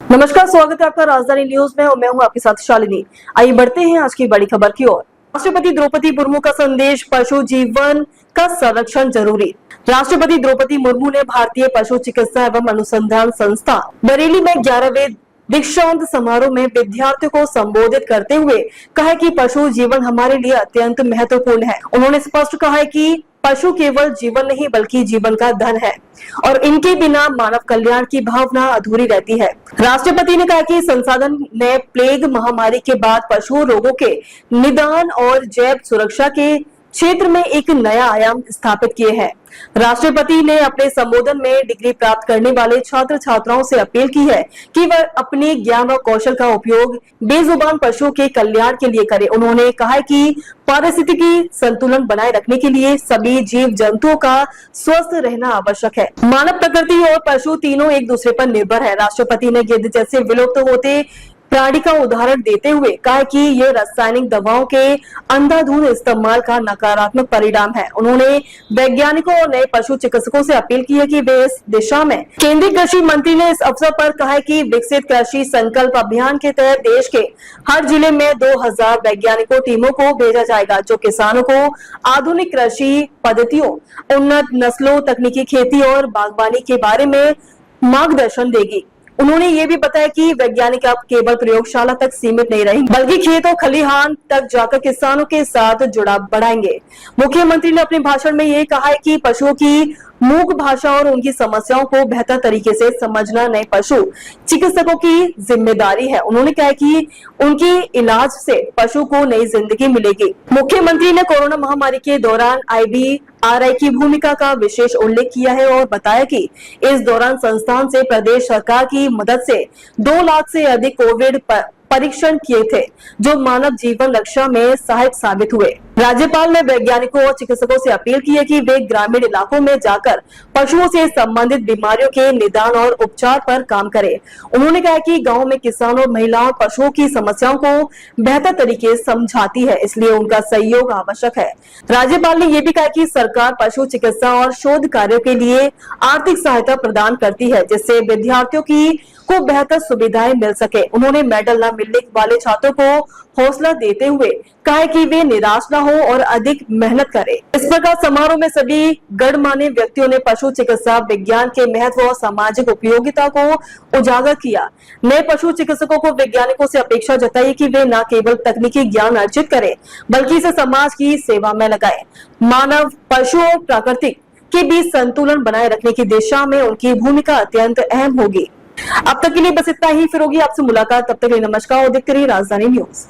नमस्कार, स्वागत है आपका राजधानी न्यूज में और मैं हूं आपके साथ शालिनी। आइए बढ़ते हैं आज की बड़ी खबर की ओर। राष्ट्रपति द्रौपदी मुर्मू का संदेश, पशु जीवन का संरक्षण जरूरी। राष्ट्रपति द्रौपदी मुर्मू ने भारतीय पशु चिकित्सा एवं अनुसंधान संस्थान बरेली में 11वें दीक्षांत समारोह में विद्यार्थियों को संबोधित करते हुए कहा कि पशु जीवन हमारे लिए अत्यंत महत्वपूर्ण है। उन्होंने स्पष्ट कहा है कि पशु केवल जीवन नहीं बल्कि जीवन का धन है और इनके बिना मानव कल्याण की भावना अधूरी रहती है। राष्ट्रपति ने कहा कि संसाधन ने प्लेग महामारी के बाद पशु रोगों के निदान और जैव सुरक्षा के क्षेत्र में एक नया आयाम स्थापित किए हैं। राष्ट्रपति ने अपने संबोधन में डिग्री प्राप्त करने वाले छात्र छात्राओं से अपील की है कि वह अपने ज्ञान और कौशल का उपयोग बेजुबान पशुओं के कल्याण के लिए करें। उन्होंने कहा कि पारिस्थितिकी संतुलन बनाए रखने के लिए सभी जीव जंतुओं का स्वस्थ रहना आवश्यक है। मानव, प्रकृति और पशु तीनों एक दूसरे पर निर्भर है। राष्ट्रपति ने गिद्ध जैसे विलुप्त होते प्राणी का उदाहरण देते हुए कहा कि ये रासायनिक दवाओं के अंधाधुंध इस्तेमाल का नकारात्मक परिणाम है। उन्होंने वैज्ञानिकों और नए पशु चिकित्सकों से अपील की है कि वे इस दिशा में। केंद्रीय कृषि मंत्री ने इस अवसर पर कहा है कि विकसित कृषि संकल्प अभियान के तहत देश के हर जिले में 2000 वैज्ञानिकों टीमों को भेजा जाएगा, जो किसानों को आधुनिक कृषि पद्धतियों, उन्नत नस्लों, तकनीकी खेती और बागवानी के बारे में मार्गदर्शन देगी। उन्होंने ये भी बताया कि वैज्ञानिक अब केवल प्रयोगशाला तक सीमित नहीं रहेंगे, बल्कि खेत और खलिहान तक जाकर किसानों के साथ जुड़ाव बढ़ाएंगे। मुख्यमंत्री ने अपने भाषण में ये कहा है कि पशुओं की मूक भाषा और उनकी समस्याओं को बेहतर तरीके से समझना नए पशु चिकित्सकों की जिम्मेदारी है। उन्होंने कहा कि उनकी इलाज से पशु को नई जिंदगी मिलेगी। मुख्यमंत्री ने कोरोना महामारी के दौरान IBRI की भूमिका का विशेष उल्लेख किया है और बताया कि इस दौरान संस्थान से प्रदेश सरकार की मदद से 2 लाख से अधिक कोविड परीक्षण किए थे, जो मानव जीवन रक्षा में सहायक साबित हुए। राज्यपाल ने वैज्ञानिकों और चिकित्सकों से अपील की है कि वे ग्रामीण इलाकों में जाकर पशुओं से संबंधित बीमारियों के निदान और उपचार पर काम करें। उन्होंने कहा कि गांव में किसानों और महिलाओं पशुओं की समस्याओं को बेहतर तरीके से समझाती है, इसलिए उनका सहयोग आवश्यक है। राज्यपाल ने यह भी कहा कि सरकार पशु चिकित्सा और शोध कार्यों के लिए आर्थिक सहायता प्रदान करती है, जिससे विद्यार्थियों को बेहतर सुविधाएं मिल सके। उन्होंने मेडल न मिलने वाले छात्रों को हौसला देते हुए कहा कि वे निराश न हो और अधिक मेहनत करें। इस प्रकार समारोह में सभी गणमान्य व्यक्तियों ने पशु चिकित्सा विज्ञान के महत्व और सामाजिक उपयोगिता को उजागर किया। नए पशु चिकित्सकों को वैज्ञानिकों से अपेक्षा जताई कि वे न केवल तकनीकी ज्ञान अर्जित करें, बल्कि इसे समाज की सेवा में लगाएं। मानव, पशु और प्राकृतिक के बीच संतुलन बनाए रखने की दिशा में उनकी भूमिका अत्यंत अहम होगी। अब तक के लिए बस इतना ही, फिर होगी आपसे मुलाकात। तब तक के लिए नमस्कार और देखते रहिए राजधानी न्यूज।